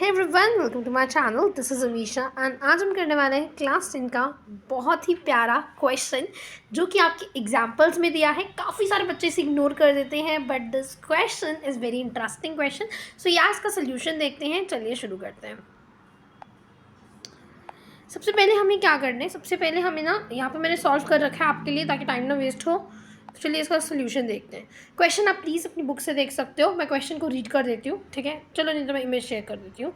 Hey everyone, welcome to my channel. This is Amisha and आज हम करने वाले हैं क्लास 10 का बहुत ही प्यारा क्वेश्चन जो कि आपके एग्जाम्पल्स में दिया है। काफ़ी सारे बच्चे इसे इग्नोर कर देते हैं but this question is very interesting question. So यहाँ इसका सोल्यूशन देखते हैं। चलिए शुरू करते हैं। सबसे पहले हमें क्या करना है, सबसे पहले हमें ना यहाँ पे मैंने सॉल्व कर रखा है आपके लिए ताकि टाइम ना वेस्ट हो। चलिए इसका सोल्यूशन देखते हैं। क्वेश्चन आप प्लीज़ अपनी बुक से देख सकते हो। मैं क्वेश्चन को रीड कर देती हूँ, ठीक है। चलो नहीं तो मैं इमेज शेयर कर देती हूँ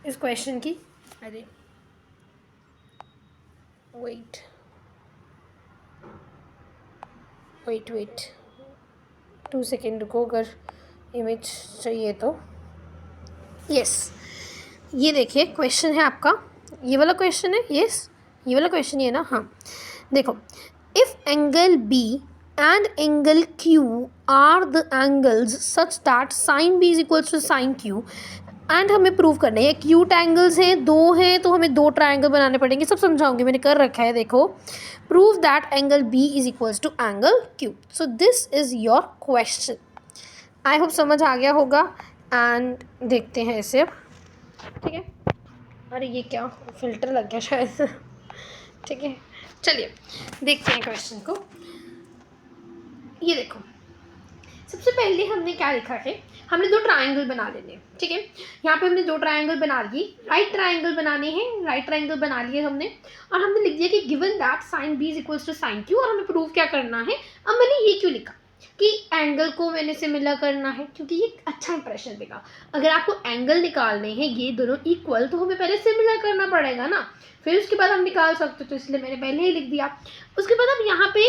इस क्वेश्चन की। अरे वेट वेट वेट 2 सेकेंड रुको, अगर इमेज चाहिए तो। यस, ये देखिए क्वेश्चन है आपका, ये वाला क्वेश्चन है। यस, ये वाला क्वेश्चन ही है ना। हाँ देखो, if angle B and angle Q are the angles such that sine B is equals to sine Q and हमें प्रूव करना है। एक्यूट एंगल्स हैं, दो हैं, तो हमें दो ट्रायंगल बनाने पड़ेंगे। सब समझाऊंगी, मैंने कर रखा है। देखो, prove that angle B is equals to angle Q. So this is your question. I hope समझ आ गया होगा। एंड देखते हैं इसे अब, ठीक है। अरे ये क्या फिल्टर लग गया शायद। ठीक है, चलिए देखते हैं क्वेश्चन को। ये देखो, सबसे पहले हमने क्या लिखा है, हमने दो ट्रायंगल बना लेने हैं, ठीक है। यहाँ पे हमने दो ट्रायंगल बना लिए, राइट ट्रायंगल बनाने हैं। राइट ट्रायंगल बना लिए हमने, और हमने लिख दिया कि given that sine B is equals to sine Q, और हमें प्रूव क्या करना है। अब मैंने ये क्यों लिखा कि एंगल को मैंने सिमिलर करना है, क्योंकि ये अच्छा इंप्रेशन देगा। अगर आपको एंगल निकालने हैं ये दोनों इक्वल, तो हमें पहले सिमिलर करना पड़ेगा ना, फिर उसके बाद हम निकाल सकते। तो इसलिए मैंने पहले ही लिख दिया। उसके बाद अब यहाँ पे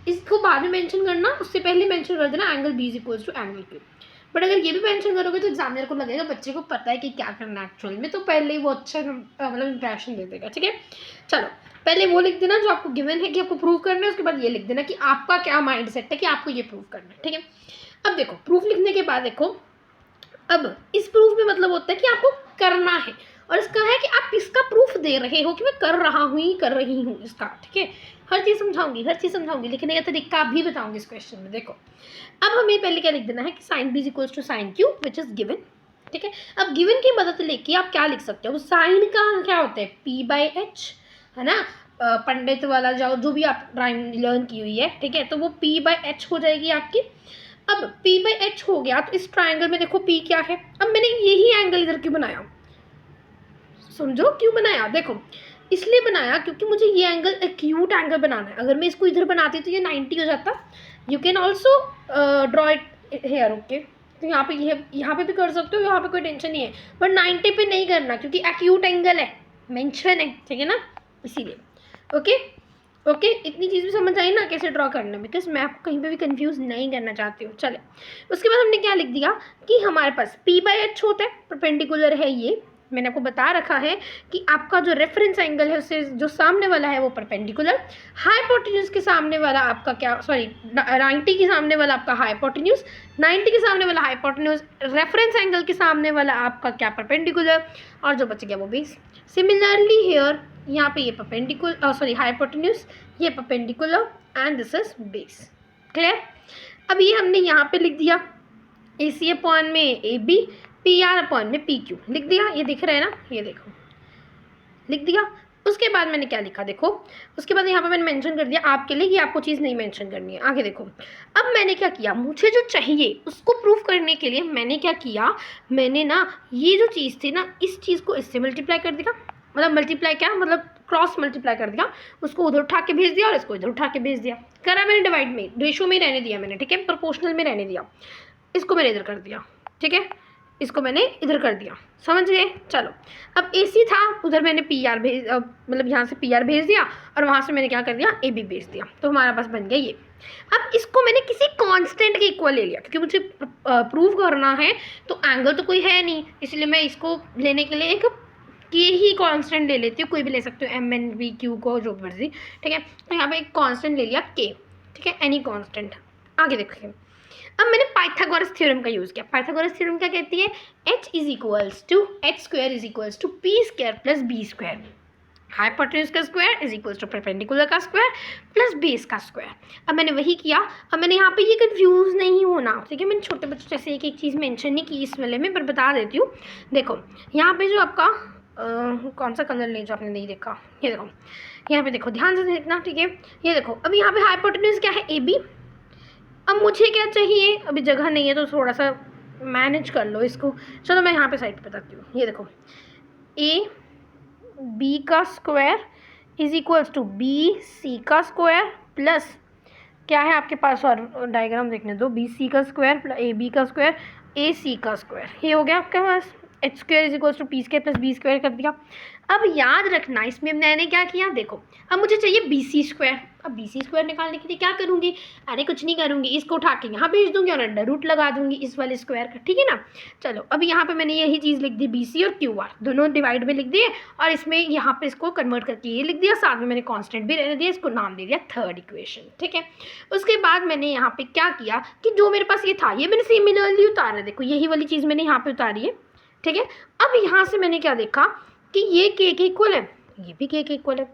इसको बाद में मेंशन करना, उससे पहले मेंशन कर देना angle B is equals to angle Q. But अगर ये भी मेंशन करोगे तो एग्जामिनर को लगेगा बच्चे को पता है कि क्या करना है एक्चुअल में, तो पहले ही वो अच्छा मतलब इंप्रेशन दे देगा, ठीक है। चलो पहले वो लिख देना जो आपको गिवन है कि आपको प्रूव करना है, उसके बाद ये लिख देना कि आपका क्या माइंड सेट है कि आपको ये प्रूव करना है, ठीक है। अब देखो, प्रूफ लिखने के बाद देखो, अब इस प्रूफ में मतलब होता है कि आपको करना है, और इसका है कि आप इसका प्रूफ दे रहे हो कि मैं कर रहा हूँ ही कर रही हूँ इसका, ठीक है। हर चीज़ समझाऊंगी, लिखने का तरीका भी बताऊंगी इस क्वेश्चन में। देखो, अब हमें पहले क्या लिख देना है कि sine B is equals to sine Q which is given, ठीक है। अब गिवन की मदद लेके आप क्या लिख सकते हो, साइन का क्या होता है पी बाई एच, है ना। पंडित वाला जाओ, जो भी आप लर्न की हुई है, ठीक है, तो वो पी बाई एच हो जाएगी आपकी। अब P बाई एच हो गया, तो इस ट्रायंगल में देखो P क्या है। अब मैंने यही एंगल इधर क्यों बनाया, समझो क्यों बनाया। देखो, इसलिए बनाया क्योंकि मुझे ये एंगल एक्यूट एंगल बनाना है। अगर मैं इसको इधर बनाती तो ये 90 हो जाता। You can also draw it here, okay. तो यहाँ पे भी कर सकते हो, यहाँ पे कोई टेंशन नहीं है, बट 90 पे नहीं करना क्योंकि एक्यूट एंगल है, मेंशन है, ठीक है ना, इसीलिए। ओके ओके, इतनी चीज़ भी समझ आई ना कैसे ड्रॉ करना, बिकॉज मैं आपको कहीं पे भी कंफ्यूज नहीं करना चाहती हूँ। चले, उसके बाद हमने क्या लिख दिया कि हमारे पास P बाई एच होता है, परपेंडिकुलर है ये। मैंने आपको बता रखा है कि आपका जो रेफरेंस एंगल है उससे जो सामने वाला है वो परपेंडिकुलर, हाइपोटेन्यूज के सामने वाला आपका क्या, सॉरी 90 के सामने वाला आपका हाइपोटेन्यूज, 90 के सामने वाला हाइपोटेन्यूज, रेफरेंस एंगल के सामने वाला आपका क्या परपेंडिकुलर, और जो बच गया वो बेस। सिमिलरली हियर, यहाँ पे ये परपेंडिकुलर, सॉरी हाइपोटेन्यूज, ये perpendicular, and this is base. Clear. अब ये हमने यहाँ पे लिख दिया ए सी अपॉन में A B, P R upon में पी क्यू लिख दिया। ये दिख रहा है ना, ये देखो लिख दिया। उसके बाद मैंने क्या लिखा, देखो उसके बाद यहाँ पे मैंने मेंशन कर दिया आपके लिए कि आपको चीज़ नहीं मेंशन करनी है। आगे देखो, अब मैंने क्या किया, मुझे जो चाहिए उसको प्रूफ करने के लिए मैंने क्या किया, मैंने ना ये जो चीज़ थी ना, इस चीज़ को इससे मल्टीप्लाई कर दिया। मतलब मल्टीप्लाई क्या, मतलब क्रॉस मल्टीप्लाई कर दिया, उसको उधर उठा के भेज दिया और इसको इधर उठा के भेज दिया। करा मैंने डिवाइड में, रेशो में रहने दिया मैंने, ठीक है, प्रोपोर्शनल में रहने दिया। इसको मैंने इधर कर दिया, ठीक है, इसको मैंने इधर कर दिया, समझ गए। चलो, अब ए सी था, उधर मैंने पी आर भेज, मतलब यहाँ से पी आर भेज दिया, और वहाँ से मैंने क्या कर दिया, ए बी भेज दिया, तो हमारा पास बन गया ये। अब इसको मैंने किसी कांस्टेंट के इक्वल ले लिया क्योंकि मुझे प्रूव करना है, तो एंगल तो कोई है नहीं, इसलिए मैं इसको लेने के लिए एक के ही कांस्टेंट ले लेती हूँ। कोई भी ले सकते हो, एम एन वी क्यू को, जो मर्जी, ठीक है। तो यहाँ पे एक कांस्टेंट ले लिया के, ठीक है, एनी कांस्टेंट। आगे देखिए, अब मैंने पाइथागोरस थ्योरम का यूज़ किया। पाइथागोरस थ्योरम क्या कहती है, h is equals to H square is equals to P square plus B square, hypotenuse का square is equals to perpendicular का स्क्वायर प्लस बेस का स्क्वायर। अब मैंने वही किया। अब मैंने यहाँ पे ये कंफ्यूज नहीं होना, ठीक है। मैंने छोटे बच्चों जैसे एक एक चीज़ मेंशन नहीं की इस वाले में, पर बता देती हूँ। देखो यहाँ पे जो आपका कौन सा कलर ले जो आपने नहीं देखा, ये देखो यहाँ पे देखो, ध्यान से देखना, ठीक है। ये देखो अभी यहाँ पे हाइपोटेन्यूज क्या है, ए बी। अब मुझे क्या चाहिए, अभी जगह नहीं है तो थोड़ा सा मैनेज कर लो इसको। चलो मैं यहाँ पे साइड पे बताती हूँ। ये देखो ए बी का square is equals to B C का स्क्वायर प्लस क्या है आपके पास, और डायग्राम देखने दो, बी सी का स्क्वायर प्लस ए बी का स्क्वायर ए सी का स्क्वायर। ये हो गया आपके पास H square is equals to P square plus B square कर दिया। अब याद रखना इसमें मैंने क्या किया, देखो अब मुझे चाहिए बी सी स्क्वायर। अब बी सी स्क्वायर निकालने के लिए क्या करूँगी, अरे कुछ नहीं करूँगी, इसको उठा के यहाँ भेज दूँगी और अंडर रूट लगा दूँगी इस वाले स्क्वायर का, ठीक है ना। चलो अब यहाँ पे मैंने यही चीज़ लिख दी, बी सी और क्यू आर दोनों डिवाइड में लिख दिए, और इसमें यहाँ पे इसको कन्वर्ट करके ये लिख दिया, साथ में मैंने कॉन्स्टेंट भी रहने दिया, इसको नाम दे दिया थर्ड इक्वेशन, ठीक है। उसके बाद मैंने यहाँ पे क्या किया कि जो मेरे पास ये था ये मैंने सिमिलरली उतारा, देखो यही वाली चीज़ मैंने यहाँ पे उतारी है, ठीक है। अब यहाँ से मैंने क्या देखा कि ये के इक्वल है, ये भी के इक्वल है।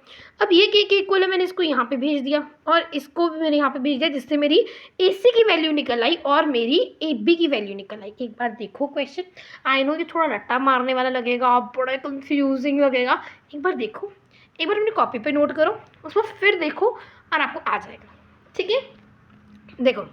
अब ये के इक्वल है, मैंने इसको यहाँ पे भेज दिया और इसको भी मैंने यहाँ पे भेज दिया, जिससे मेरी ए सी की वैल्यू निकल आई और मेरी ए बी की वैल्यू निकल आई। एक बार देखो क्वेश्चन, आई नो कि थोड़ा रट्टा मारने वाला लगेगा, आप बड़ा कंफ्यूजिंग लगेगा, एक बार देखो, एक बार अपनी कॉपी पे नोट करो, उसको फिर देखो और आपको आ जाएगा, ठीक है। देखो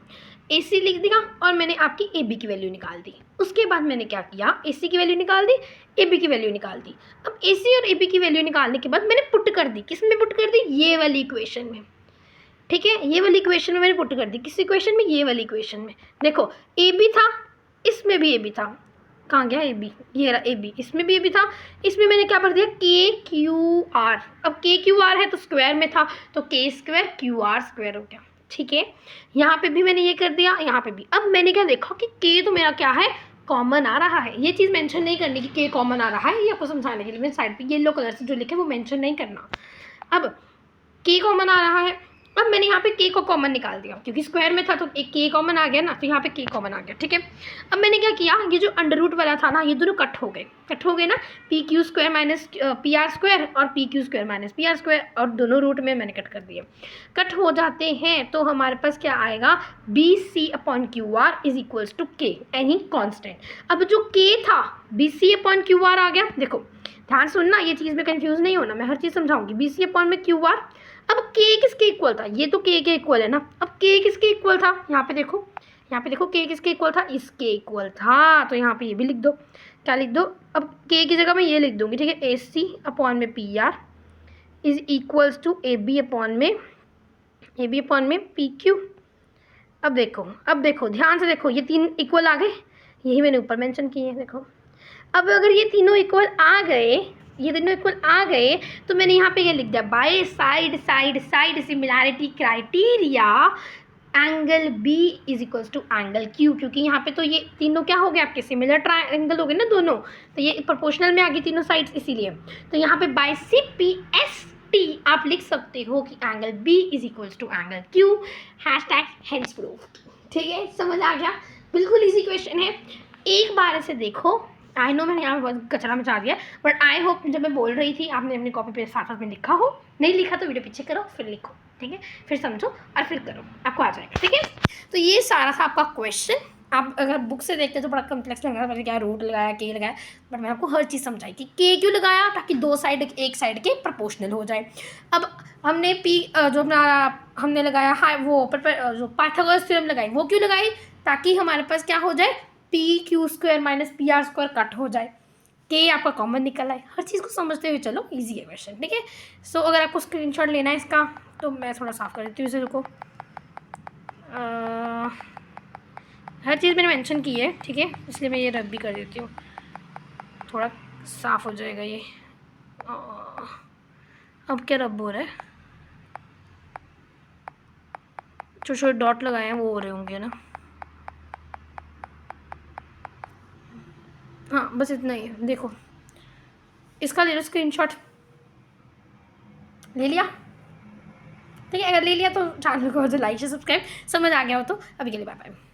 ए सी लिख दिया और मैंने आपकी ए बी की वैल्यू निकाल दी। उसके बाद मैंने क्या किया, ए सी की वैल्यू निकाल दी, ए बी की वैल्यू निकाल दी। अब ए सी और ए बी की वैल्यू निकालने के बाद मैंने पुट कर दी, किस में पुट कर दी, ये वाली इक्वेशन में, ठीक है। ये वाली इक्वेशन में मैंने पुट कर दी, किस इक्वेशन में, ये वाली इक्वेशन में। देखो ए बी था, इसमें भी ए बी था, कहाँ गया ए बी, ये रहा ए बी, इसमें भी ए बी था, इसमें मैंने क्या भर दिया, के क्यू आर। अब के क्यू आर है तो स्क्वायर में था, तो के स्क्वायर क्यू आर स्क्वायर हो गया, ठीक है। यहाँ पे भी मैंने ये कर दिया, यहाँ पे भी। अब मैंने क्या देखा कि के तो मेरा क्या है, कॉमन आ रहा है। ये चीज़ मेंशन नहीं करनी कि के कॉमन आ रहा है, ये आपको समझाने के लिए मैंने साइड पे येलो कलर से जो लिखे वो मेंशन नहीं करना। अब के कॉमन आ रहा है, अब मैंने यहाँ पे के को कॉमन निकाल दिया, क्योंकि स्क्वायर में था तो एक के कॉमन आ गया ना, तो यहाँ पे के कॉमन आ गया, ठीक है। अब मैंने क्या किया, ये जो अंडर रूट वाला था ना, ये दोनों कट हो गए ना, P Q square minus P R square और P Q square minus P R square, और दोनों रूट में मैंने कट कर दिए। कट हो जाते हैं तो हमारे पास क्या आएगा, B C upon Q R is equals to K, any constant. अब जो के था B C upon Q R आ गया। देखो ध्यान सुनना, ये चीज़ में कंफ्यूज नहीं होना, मैं हर चीज़ समझाऊंगी। बी सी अपॉन में क्यू आर, अब के किसके इक्वल था, ये तो के इक्वल है ना। अब के किसके इक्वल था, यहाँ पे देखो, यहाँ पे देखो के किसके इक्वल था, इसके इक्वल था, तो यहाँ पे ये भी लिख दो, क्या लिख दो, अब के की जगह मैं ये लिख दूंगी, ठीक है। ए सी अपॉन में P R is equals to A B upon में पी क्यू। अब देखो ध्यान से देखो, ये तीन इक्वल आ गए, यही मैंने ऊपर मेंशन किए हैं, देखो। अब अगर ये तीनों इक्वल आ गए, तो मैंने यहाँ पे ये लिख दिया, by side similarity criteria angle B is equals to angle Q, क्योंकि यहाँ पे तो ये तीनों क्या हो गए आपके, सिमिलर ट्राइंगल हो गए ना दोनों, तो ये प्रोपोर्शनल में आ गई तीनों साइड्स, इसीलिए तो यहाँ पे by C P S T आप लिख सकते हो कि angle B is equals to angle Q, hashtag hence proved, ठीक है। समझ आ गया, बिल्कुल इजी क्वेश्चन है, एक बार ऐसे देखो। आई नो मैंने यहाँ बहुत कचरा मचा दिया, बट आई होप जब मैं बोल रही थी आपने अपनी कॉपी पे साथ साथ में लिखा हो, नहीं लिखा तो वीडियो पीछे करो फिर लिखो, ठीक है, फिर समझो और फिर करो, आपको आ जाएगा, ठीक है। तो ये सारा था आपका क्वेश्चन। आप अगर बुक से देखते तो बड़ा कम्प्लेक्स लग रहा है, क्या रूट लगाया, के लगाया, बट मैं आपको हर चीज़ समझाई कि के क्यों लगाया, ताकि दो साइड एक साइड के प्रोपोर्शनल हो जाए। अब हमने पी जो अपना हमने लगाया वो जो पाइथागोरस थ्योरम लगाई, वो क्यों लगाई, ताकि हमारे पास क्या हो जाए, P Q square minus P R square cut हो जाए, के आपका कॉमन निकल आए। हर चीज़ को समझते हुए चलो, इजी है क्वेश्चन, ठीक है। सो अगर आपको स्क्रीनशॉट लेना है इसका, तो मैं थोड़ा साफ कर देती हूँ इसे, रुको। हर चीज़ मैंने मेंशन की है, ठीक है, इसलिए मैं ये रब भी कर देती हूँ, थोड़ा साफ हो जाएगा ये। अब क्या रब हो रहा है, छोटे छोटे डॉट लगाए हैं वो हो रहे होंगे ना, हाँ बस इतना ही है। देखो इसका ले लो स्क्रीनशॉट, ले लिया, ठीक है। अगर ले लिया तो चैनल को लाइक से सब्सक्राइब, समझ आ गया हो तो अभी के लिए बाय बाय।